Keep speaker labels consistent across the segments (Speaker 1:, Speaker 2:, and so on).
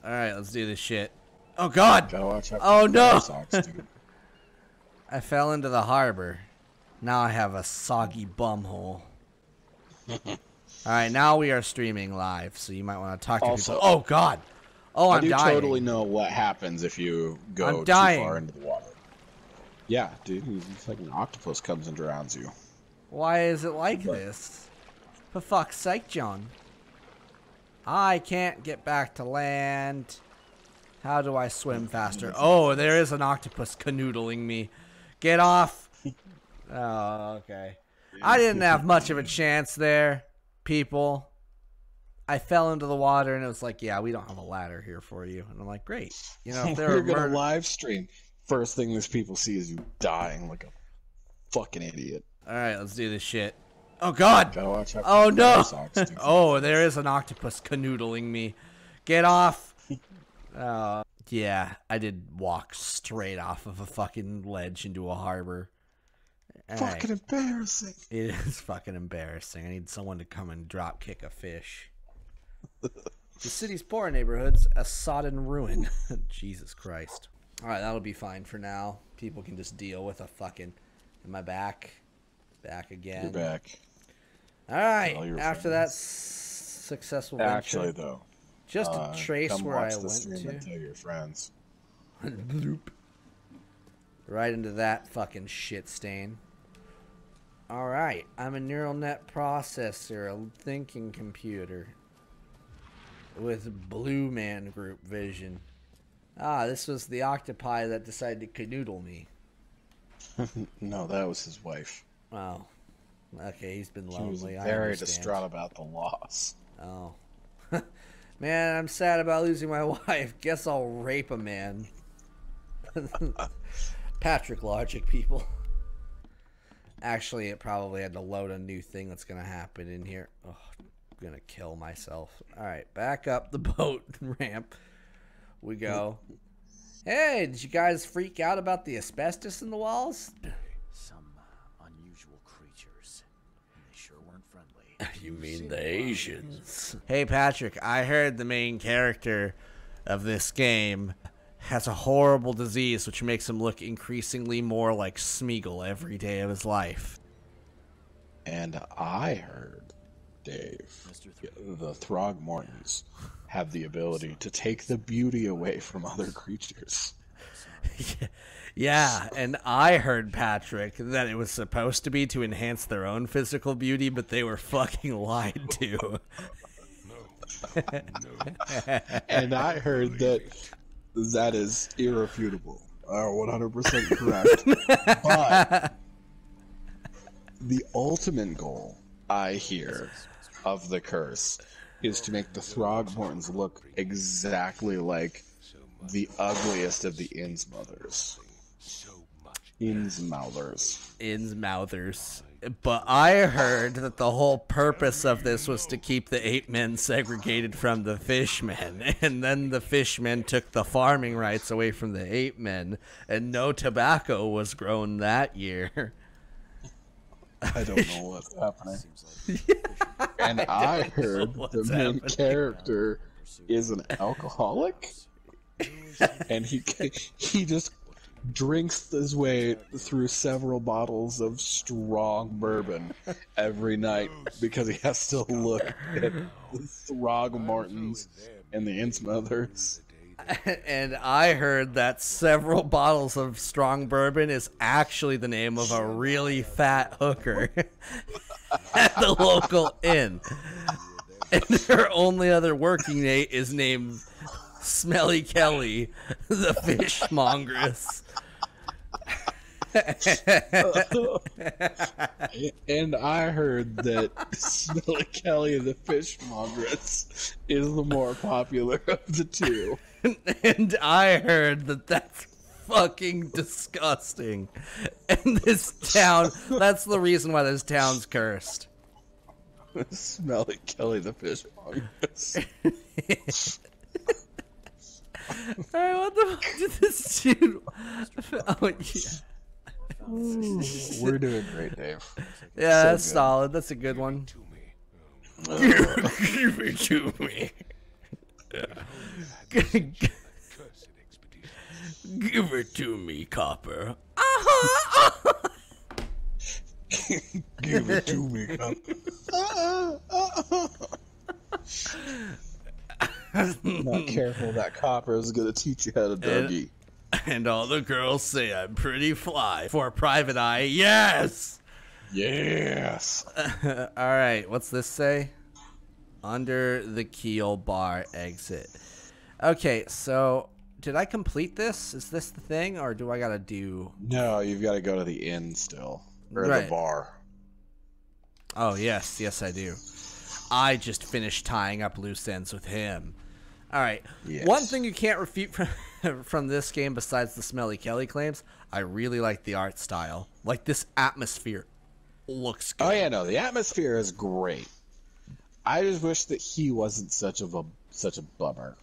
Speaker 1: Alright, let's do this shit. Oh god!
Speaker 2: Gotta watch out for
Speaker 1: Oh no!
Speaker 2: socks, dude.
Speaker 1: I fell into the harbor. Now I have a soggy bumhole. Alright, now we are streaming live, so you might want to talk to
Speaker 2: Also,
Speaker 1: people. Oh god! Oh, I'm
Speaker 2: I do
Speaker 1: dying.
Speaker 2: totally know what happens if you go too far into the water. Yeah, dude, it's like an octopus comes and drowns you.
Speaker 1: Why is it like this? For fuck's sake, John. I can't get back to land. How do I swim faster? Oh, there is an octopus canoodling me. Get off. Oh, okay. I didn't have much of a chance there, people. I fell into the water and it was like, yeah, we don't have a ladder here for you. And I'm like, great. You know, if they're
Speaker 2: We're gonna live stream. First thing these people see is you dying like a fucking idiot.
Speaker 1: Alright, let's do this shit. Oh god!
Speaker 2: Gotta watch out for
Speaker 1: Oh no!
Speaker 2: socks, dude.
Speaker 1: Oh, there is an octopus canoodling me. Get off! Yeah, I did walk straight off of a fucking ledge into a harbor.
Speaker 2: Fucking embarrassing.
Speaker 1: It is fucking embarrassing. I need someone to come and drop kick a fish. The city's poor neighborhoods, a sodden ruin. Jesus Christ. Alright, that'll be fine for now. People can just deal with a fucking... Am I back? Back again.
Speaker 2: You're back.
Speaker 1: Alright, after that successful venture.
Speaker 2: Actually, though.
Speaker 1: Just to trace
Speaker 2: come
Speaker 1: where
Speaker 2: watch
Speaker 1: I
Speaker 2: the
Speaker 1: went
Speaker 2: stream
Speaker 1: to.
Speaker 2: and tell your friends.
Speaker 1: Bloop. Right into that fucking shit stain. Alright, I'm a neural net processor, a thinking computer. With Blue Man Group vision. Ah, this was the octopi that decided to canoodle me.
Speaker 2: No, that was his wife.
Speaker 1: Oh. Okay, he's been lonely.
Speaker 2: She was very distraught about the loss.
Speaker 1: Oh. Man, I'm sad about losing my wife. Guess I'll rape a man. Patrick logic, people. Actually, it probably had to load a new thing that's going to happen in here. Oh, I'm going to kill myself. Alright, back up the boat ramp. We go. Hey, did you guys freak out about the asbestos in the walls?
Speaker 3: Some unusual creatures. They sure weren't friendly.
Speaker 1: You mean the Asians? Hey, Patrick, I heard the main character of this game has a horrible disease which makes him look increasingly more like Smeagol every day of his life.
Speaker 2: And I heard, Dave, the Throgmortons have the ability to take the beauty away from other creatures.
Speaker 1: Yeah, and I heard, Patrick, that it was supposed to be to enhance their own physical beauty, but they were fucking lied to.
Speaker 2: And I heard that that is irrefutable, or 100% correct. But the ultimate goal, I hear, of the curse is to make the Throgmortons look exactly like the ugliest of the Innsmouthers.
Speaker 1: Innsmouthers. But I heard that the whole purpose of this was to keep the ape men segregated from the fishmen. And then the fishmen took the farming rights away from the ape men, and no tobacco was grown that year.
Speaker 2: I don't know what's happening. And I heard the main character is an alcoholic, and he just drinks his way through several bottles of strong bourbon every night because he has to look at the Throgmortons and the Innsmouthers.
Speaker 1: And I heard that several bottles of strong bourbon is actually the name of a really fat hooker at the local inn. And her only other working mate is named Smelly Kelly, the fishmongress.
Speaker 2: And I heard that Smelly Kelly, the fishmongress, is the more popular of the two.
Speaker 1: And I heard that that's fucking disgusting. And this town, that's the reason why this town's cursed.
Speaker 2: Smelly Kelly, the fishmongress.
Speaker 1: Alright, what the fuck did this dude? Oh, yeah.
Speaker 2: Ooh, we're doing great, Dave.
Speaker 1: Yeah, that's solid. That's a good one. Give it to me. Give it to me, Copper.
Speaker 2: Give it to me, Not careful, that Copper is gonna teach you how to Dougie.
Speaker 1: And all the girls say I'm pretty fly. For a private eye, yes!
Speaker 2: Yes!
Speaker 1: Alright, what's this say? Under the keel bar exit. Okay, so did I complete this? Is this the thing, or do I gotta do...
Speaker 2: No, you've got to go to the inn still. Or
Speaker 1: Right.
Speaker 2: the bar.
Speaker 1: Oh, yes, I do. I just finished tying up loose ends with him. Alright,
Speaker 2: Yes.
Speaker 1: One thing you can't refute from this game besides the Smelly Kelly claims, I really like the art style. Like, this atmosphere looks good.
Speaker 2: Oh yeah, no, the atmosphere is great. I just wish that he wasn't such a bummer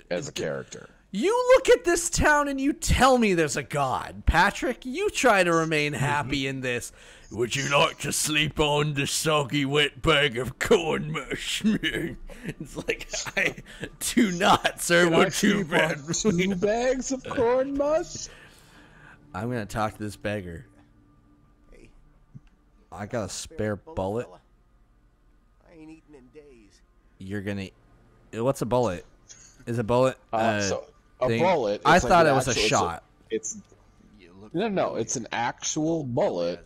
Speaker 2: as a character.
Speaker 1: You look at this town and you tell me there's a god. Patrick, you try to remain happy in this. Would you like to sleep on the soggy wet bag of corn mush? It's like, I do not, sir. We're too bad.
Speaker 2: 2 bags of corn mush?
Speaker 1: I'm going to talk to this beggar. I got a spare bullet.
Speaker 4: I ain't eaten in days.
Speaker 1: You're going to... What's a bullet? Is a bullet...
Speaker 2: So a
Speaker 1: thing?
Speaker 2: bullet.
Speaker 1: I
Speaker 2: it's like
Speaker 1: thought
Speaker 2: an
Speaker 1: it was a
Speaker 2: actual-
Speaker 1: shot.
Speaker 2: It's no, it's an actual bullet,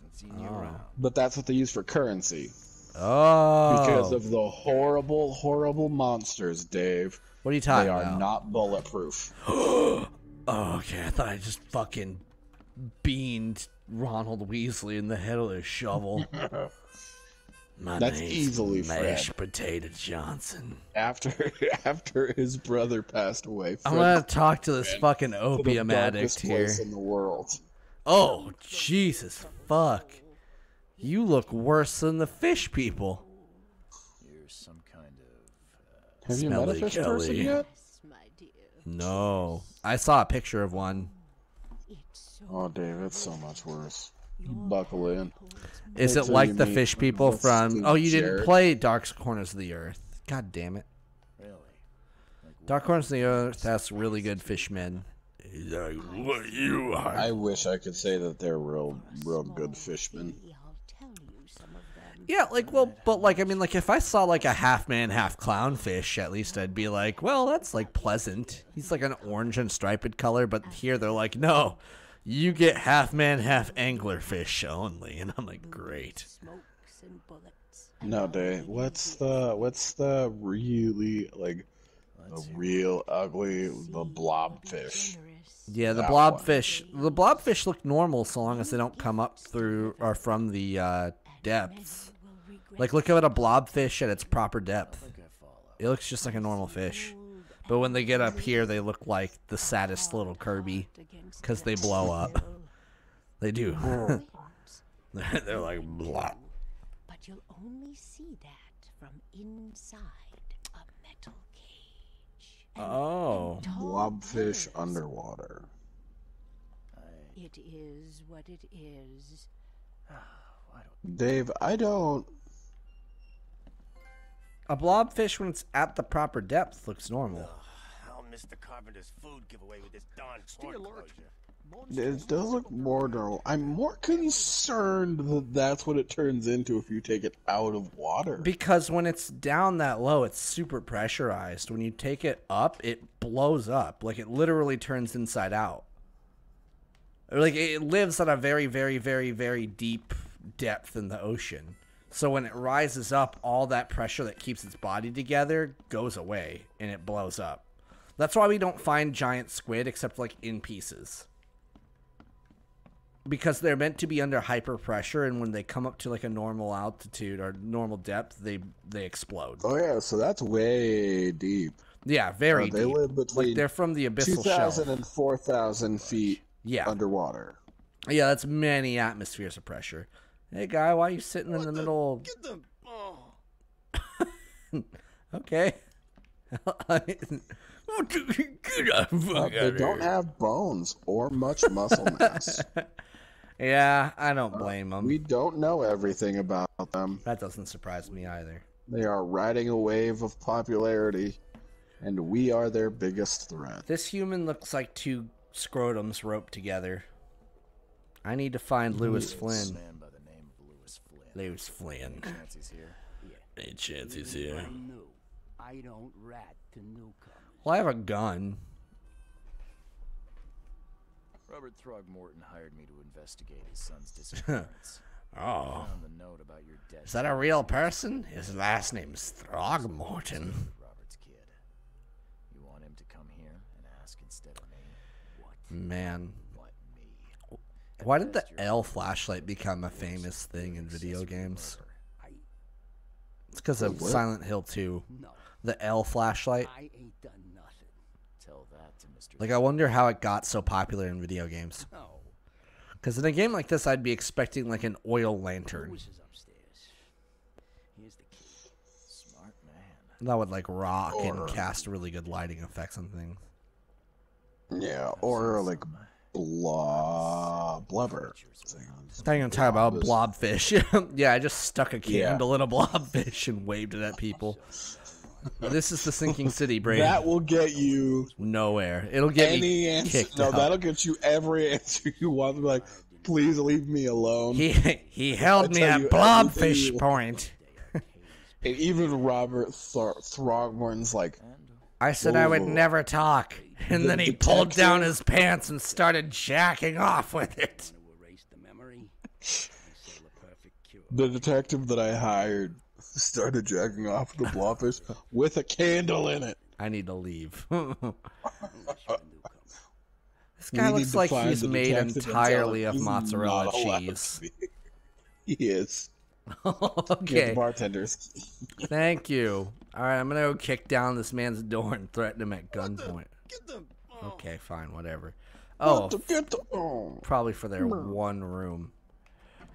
Speaker 2: but that's what they use for currency.
Speaker 1: Oh.
Speaker 2: Because of the horrible, horrible monsters, Dave.
Speaker 1: What are you talking
Speaker 2: They are
Speaker 1: about?
Speaker 2: not bulletproof.
Speaker 1: Oh, okay. I thought I just fucking beaned Ronald Weasley in the head with a shovel.
Speaker 2: That's easily
Speaker 1: Mashed
Speaker 2: Fred.
Speaker 1: Potato Johnson.
Speaker 2: After his brother passed away,
Speaker 1: I'm
Speaker 2: Fred
Speaker 1: gonna talk to this fucking
Speaker 2: to the
Speaker 1: opium addict
Speaker 2: darkest
Speaker 1: here.
Speaker 2: place in the world.
Speaker 1: Oh, Jesus fuck. You look worse than the fish people.
Speaker 3: You're some kind of
Speaker 2: Have you met a
Speaker 1: Smelly
Speaker 2: fish
Speaker 1: Kelly.
Speaker 2: person yet?
Speaker 5: Yes, my dear.
Speaker 1: No. I saw a picture of one.
Speaker 5: It's so
Speaker 2: Oh, Dave, it's so much worse. You buckle in.
Speaker 1: Is
Speaker 2: Wait
Speaker 1: it
Speaker 2: till
Speaker 1: like
Speaker 2: you
Speaker 1: the
Speaker 2: meet
Speaker 1: fish people
Speaker 2: what's
Speaker 1: from...
Speaker 2: the
Speaker 1: Oh, you didn't
Speaker 2: Jared?
Speaker 1: play Dark Corners of the Earth. God damn it.
Speaker 3: really.
Speaker 1: Dark Corners of the Earth has really good fishmen. He's like, what you are.
Speaker 2: I wish I could say that they're real good fishmen.
Speaker 5: I'll tell you some of them.
Speaker 1: Yeah, like, well, but, like, I mean, like, if I saw, like, a half-man, half-clown fish, at least I'd be like, well, that's, like, pleasant. He's, like, an orange and striped color, but here they're like, no, you get half-man, half-anglerfish only. And I'm like, great.
Speaker 5: Smokes and bullets.
Speaker 2: No, Dave. What's the really like the real ugly the blobfish?
Speaker 1: Yeah, the
Speaker 2: That
Speaker 1: blobfish. The blobfish look normal so long as they don't come up through or from the depths. Like, look at a blobfish at its proper depth. It looks just like a normal fish. But when they get up here, they look like the saddest little Kirby because they blow up. They do. They're like, blah.
Speaker 5: But you'll only see that from inside a metal cage. And
Speaker 1: Oh.
Speaker 5: tall
Speaker 2: Blobfish
Speaker 5: pillars.
Speaker 2: underwater.
Speaker 5: It is what it is.
Speaker 2: Dave, I don't.
Speaker 1: A blobfish, when it's at the proper depth, looks normal.
Speaker 4: I'll miss the carpenter's food giveaway with this darn port closure.
Speaker 2: It does look more normal. I'm more concerned that that's what it turns into if you take it out of water.
Speaker 1: Because when it's down that low, it's super pressurized. When you take it up, it blows up. Like, it literally turns inside out. Or, like, it lives at a very, very, very, very deep depth in the ocean. So when it rises up, all that pressure that keeps its body together goes away, and it blows up. That's why we don't find giant squid except, like, in pieces. Because they're meant to be under hyper pressure, and when they come up to, like, a normal altitude or normal depth, they explode.
Speaker 2: Oh yeah, so that's way deep.
Speaker 1: Yeah, very
Speaker 2: They
Speaker 1: deep.
Speaker 2: live between
Speaker 1: Like, they're from the abyssal shelf.
Speaker 2: 2,000 and 4,000 feet
Speaker 1: Yeah.
Speaker 2: underwater.
Speaker 1: Yeah, that's many atmospheres of pressure. Hey, guy, why are you sitting in the middle?
Speaker 4: Get the. Oh.
Speaker 1: Okay. Get off, fuck
Speaker 2: They
Speaker 1: outta
Speaker 2: don't
Speaker 1: here.
Speaker 2: have bones or much muscle mass.
Speaker 1: Yeah, I don't blame them.
Speaker 2: We don't know everything about them.
Speaker 1: That doesn't surprise me either.
Speaker 2: They are riding a wave of popularity. And we are their biggest threat.
Speaker 1: This human looks like two scrotums roped together. I need to find Lewis Flynn.
Speaker 3: Man by the name of Lewis Flynn.
Speaker 1: Lewis Flynn.
Speaker 3: Chance he's here.
Speaker 1: Any chance he's here?
Speaker 6: I don't rat to newcomers.
Speaker 1: Well, I have a gun.
Speaker 3: Robert Throgmorton hired me to investigate his son's disappearance.
Speaker 1: Oh.
Speaker 3: Found the note about your death.
Speaker 1: Is that a real person? His last name's Throgmorton.
Speaker 3: Robert's kid. You want him to come here and ask instead of me? What?
Speaker 1: Man.
Speaker 3: What me?
Speaker 1: Why did the L flashlight become a famous thing in video games? It's because of Silent Hill 2.
Speaker 6: No,
Speaker 1: The L flashlight.
Speaker 6: I ain't done nothing.
Speaker 3: Tell that to Mr.
Speaker 1: Like, I wonder how it got so popular in video games.
Speaker 6: No.
Speaker 1: Because in a game like this, I'd be expecting, like, an oil lantern.
Speaker 6: Lewis is upstairs. Here's the key.
Speaker 3: Smart man.
Speaker 1: That would, like, rock and cast really good lighting effects on things.
Speaker 2: Yeah, or like blubber.
Speaker 1: I thought you were talking about blobfish. Yeah, I just stuck a candle in a blobfish and waved it at people. This is the sinking city, Brady.
Speaker 2: That will get you
Speaker 1: Nowhere. It'll get
Speaker 2: any
Speaker 1: me
Speaker 2: answer.
Speaker 1: kicked
Speaker 2: No,
Speaker 1: out.
Speaker 2: that'll get you every answer you want. To be like, please leave me alone.
Speaker 1: He held me
Speaker 2: tell
Speaker 1: at
Speaker 2: you
Speaker 1: Blobfish
Speaker 2: everything you-
Speaker 1: Point.
Speaker 2: And even Robert Throgmorton's like,
Speaker 1: I said I would
Speaker 2: Whoa.
Speaker 1: never talk, and
Speaker 2: The
Speaker 1: then he pulled
Speaker 2: detective?
Speaker 1: down his pants and started jacking off with it.
Speaker 6: To erase the memory. I sell a perfect cure.
Speaker 2: the detective that I hired started jacking off the blobfish with a candle in it.
Speaker 1: I need to leave.
Speaker 6: Unless you're a newcomer.
Speaker 1: This guy
Speaker 2: We
Speaker 1: looks
Speaker 2: need to
Speaker 1: like
Speaker 2: find
Speaker 1: he's
Speaker 2: the
Speaker 1: made
Speaker 2: detective and tell
Speaker 1: entirely
Speaker 2: him
Speaker 1: of
Speaker 2: he's
Speaker 1: mozzarella
Speaker 2: not allowed
Speaker 1: cheese.
Speaker 2: to be. He is. Yeah,
Speaker 1: Okay,
Speaker 2: the bartender's.
Speaker 1: thank you. All right, I'm gonna go kick down this man's door and threaten him at gunpoint. Okay, fine, whatever. Oh, probably for their one room.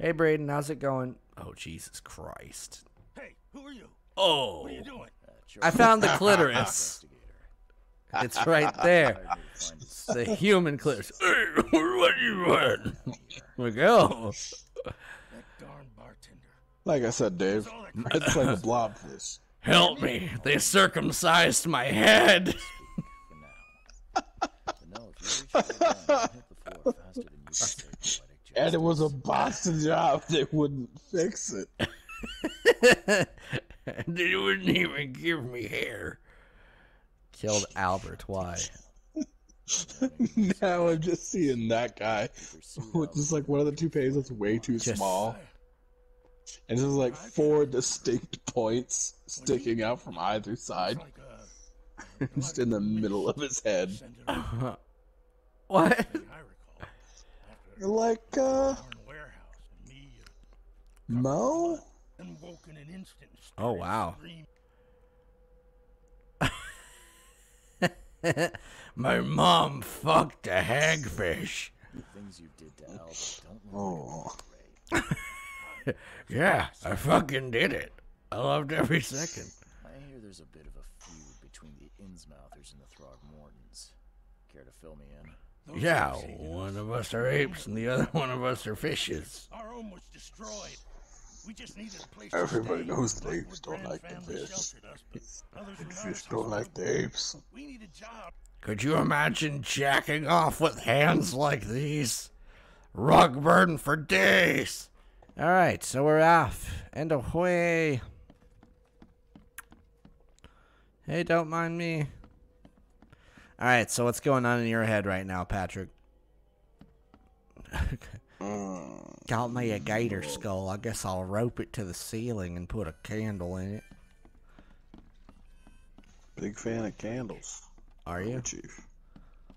Speaker 1: Hey, Braden, how's it going? Oh, Jesus Christ.
Speaker 4: Hey, who are you?
Speaker 1: Oh,
Speaker 4: What are you doing?
Speaker 1: I found the clitoris. It's right there. The human clitoris. Hey, what you want? We go.
Speaker 4: That darn bartender.
Speaker 2: Like I said, Dave, it's like a blobfish.
Speaker 1: Help me. They circumcised my head.
Speaker 2: And it was a Boston job. They wouldn't fix it.
Speaker 1: They wouldn't even give me hair. Killed Albert. Why?
Speaker 2: Now I'm just seeing that guy with just like one of the toupees that's way too small. And there's like 4 distinct points sticking out from either side.
Speaker 4: Like
Speaker 2: Just in the middle of his head.
Speaker 1: What?
Speaker 4: I recall. After
Speaker 2: Like,
Speaker 4: the warehouse and me
Speaker 2: Mo?
Speaker 4: and woke in an instant. And
Speaker 1: Oh,
Speaker 4: started
Speaker 1: wow.
Speaker 4: screaming.
Speaker 1: My mom fucked a hagfish.
Speaker 3: The things you did to Albert don't
Speaker 2: Oh.
Speaker 1: Yeah, I fucking did it. I loved every second.
Speaker 3: I hear there's a bit of a feud between the Innsmouthers and the Throgmortons. Care to fill me in?
Speaker 4: Those
Speaker 1: Yeah,
Speaker 4: things he did
Speaker 1: one
Speaker 4: us.
Speaker 1: of us are apes and the other one of us are fishes.
Speaker 4: Our home was destroyed. We just needed a place
Speaker 2: Everybody
Speaker 4: to stay.
Speaker 2: knows the
Speaker 4: Lakewood
Speaker 2: apes don't
Speaker 4: Grand
Speaker 2: like the
Speaker 4: family
Speaker 2: fish.
Speaker 4: sheltered us, but others were
Speaker 2: The
Speaker 4: not
Speaker 2: fish
Speaker 4: so
Speaker 2: don't like the apes.
Speaker 4: We needed jobs.
Speaker 1: Could you imagine jacking off with hands like these? Rug burden for days. All right, so we're off and away. Hey, don't mind me. All right, so what's going on in your head right now, Patrick? Got me a gator skull. I guess I'll rope it to the ceiling and put a candle in it.
Speaker 2: Big fan of candles.
Speaker 1: Are you?
Speaker 2: Chief.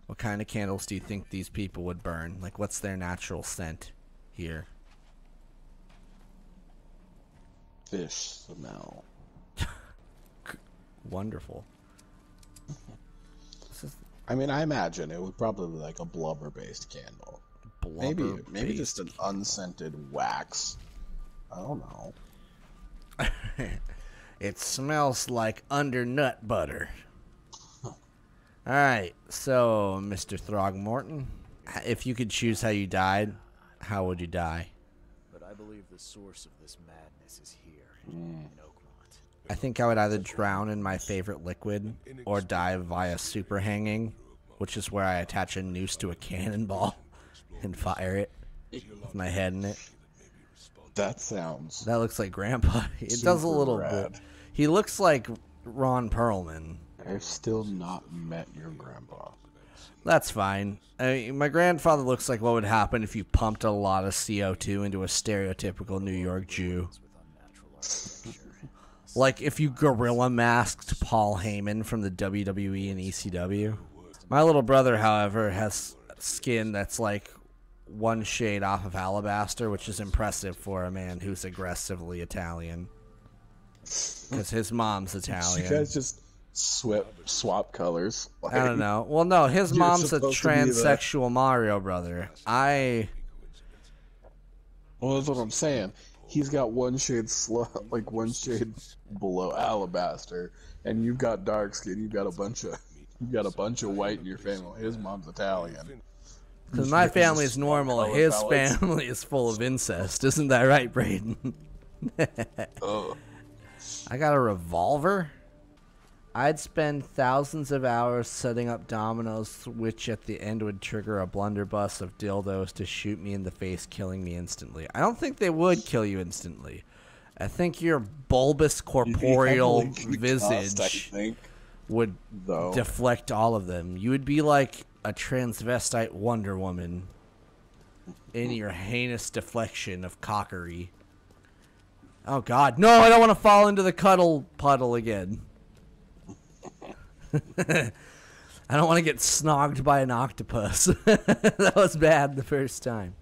Speaker 1: What kind of candles do you think these people would burn? Like, what's their natural scent here?
Speaker 2: Fish smell.
Speaker 1: Wonderful.
Speaker 2: I mean, I imagine it would probably be like a blubber-based candle. Maybe just an unscented wax. I don't know.
Speaker 1: It smells like under nut butter. Alright, so, Mr. Throgmorton, if you could choose how you died, how would you die?
Speaker 3: But I believe the source of this madness is here in Oakmont.
Speaker 1: I think I would either drown in my favorite liquid or dive via super hanging, which is where I attach a noose to a cannonball and fire it with my head in it.
Speaker 2: That sounds.
Speaker 1: That looks like Grandpa. It does a little
Speaker 2: rad.
Speaker 1: bit. He looks like Ron Perlman.
Speaker 2: I've still not met your grandpa.
Speaker 1: That's fine. My grandfather looks like what would happen if you pumped a lot of CO2 into a stereotypical New York Jew. Like if you gorilla masked Paul Heyman from the WWE and ECW. My little brother, however, has skin that's like one shade off of alabaster, which is impressive for a man who's aggressively Italian. Because his mom's Italian.
Speaker 2: You guys just swap colors. Like,
Speaker 1: I don't know. Well, no, his mom's a
Speaker 2: supposed to be
Speaker 1: transsexual Mario brother.
Speaker 2: Well, that's what I'm saying. He's got one shade like one shade below alabaster, and you've got dark skin. You've got a bunch of white in your family. His mom's Italian.
Speaker 1: Because my family is normal. His family is full of incest. Isn't that right, Braden? I got a revolver. I'd spend thousands of hours setting up dominoes, which at the end would trigger a blunderbuss of dildos to shoot me in the face, killing me instantly. I don't think they would kill you instantly. I think your bulbous corporeal visage would deflect all of them. You would be like a transvestite Wonder Woman in your heinous deflection of cockery. Oh God, no! I don't want to fall into the cuddle puddle again. I don't want to get snogged by an octopus. That was bad the first time.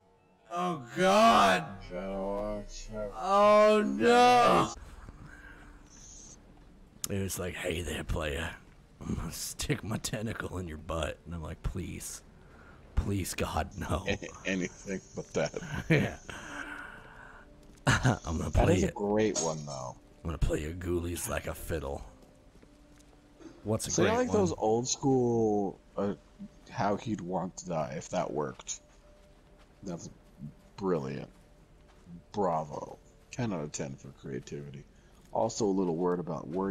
Speaker 1: Oh God! Oh no! It was like, hey there, player. I'm gonna stick my tentacle in your butt. And I'm like, please. Please, God, no.
Speaker 2: Anything but that.
Speaker 1: Yeah. I'm gonna play
Speaker 2: That is a great one, though.
Speaker 1: I'm gonna play your ghoulies like a fiddle. What's a
Speaker 2: So
Speaker 1: great
Speaker 2: I like
Speaker 1: one?
Speaker 2: those old school how he'd want to die if that worked. That's brilliant. Bravo. 10 out of 10 for creativity. Also a little worried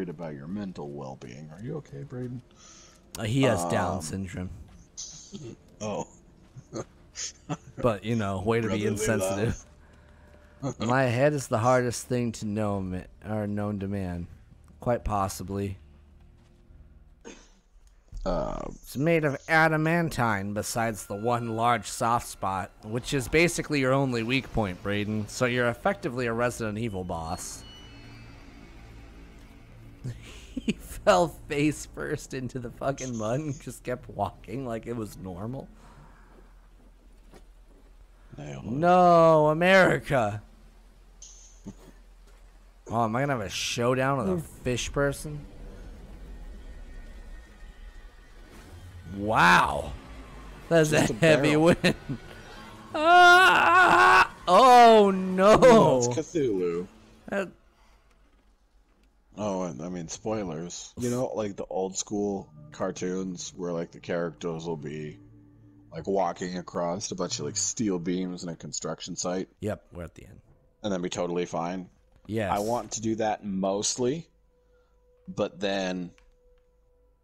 Speaker 2: about your mental well-being. Are you okay, Braden?
Speaker 1: He has Down syndrome.
Speaker 2: Oh.
Speaker 1: But, you know, way to be insensitive. My head is the hardest thing to know or known to man. Quite possibly. It's made of adamantine besides the one large soft spot, which is basically your only weak point, Braden. So you're effectively a Resident Evil boss. He fell face first into the fucking mud and just kept walking like it was normal. No, America. Oh, am I gonna have a showdown with a fish person? Wow. That's a heavy win. Ah! Oh, no.
Speaker 2: No, it's Cthulhu. Oh, I mean, spoilers. You know, like the old school cartoons where, like, the characters will be, like, walking across a bunch of, like, steel beams in a construction site.
Speaker 1: Yep, we're at the end.
Speaker 2: And then be totally fine.
Speaker 1: Yes.
Speaker 2: I want to do that mostly, but then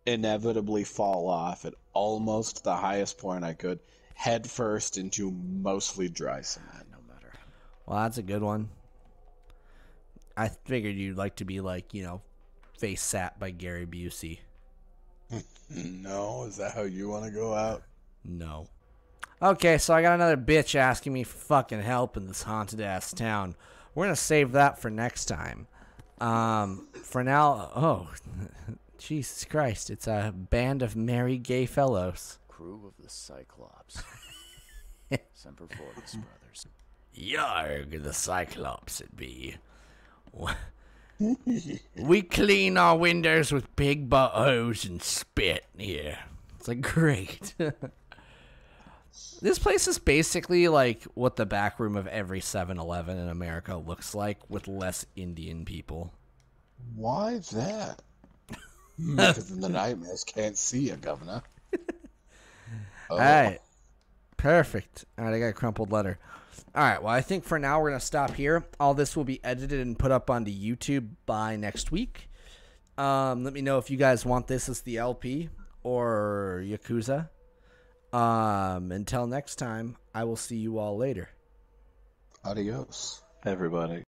Speaker 2: inevitably fall off at almost the highest point I could, head first into mostly dry cement.
Speaker 3: No matter.
Speaker 1: Well, that's a good one. I figured you'd like to be like, you know, face sat by Gary Busey.
Speaker 2: No, is that how you want to go out?
Speaker 1: No. Okay, so I got another bitch asking me for fucking help in this haunted ass town. We're gonna save that for next time. For now, oh, Jesus Christ, it's a band of merry gay fellows.
Speaker 3: Crew of the Cyclops. Semper Fortis, brothers.
Speaker 1: Yarg, the Cyclops it be. We clean our windows with big butt hose and spit here. It's like, great. This place is basically like what the back room of every 7-Eleven in America looks like, with less Indian people.
Speaker 2: Why that? Because the nightmares can't see you, Governor.
Speaker 1: All right. Perfect. All right, I got a crumpled letter. All right. Well, I think for now we're gonna stop here. All this will be edited and put up onto YouTube by next week. Let me know if you guys want this as the LP or Yakuza. Until next time, I will see you all later.
Speaker 2: Adios, everybody.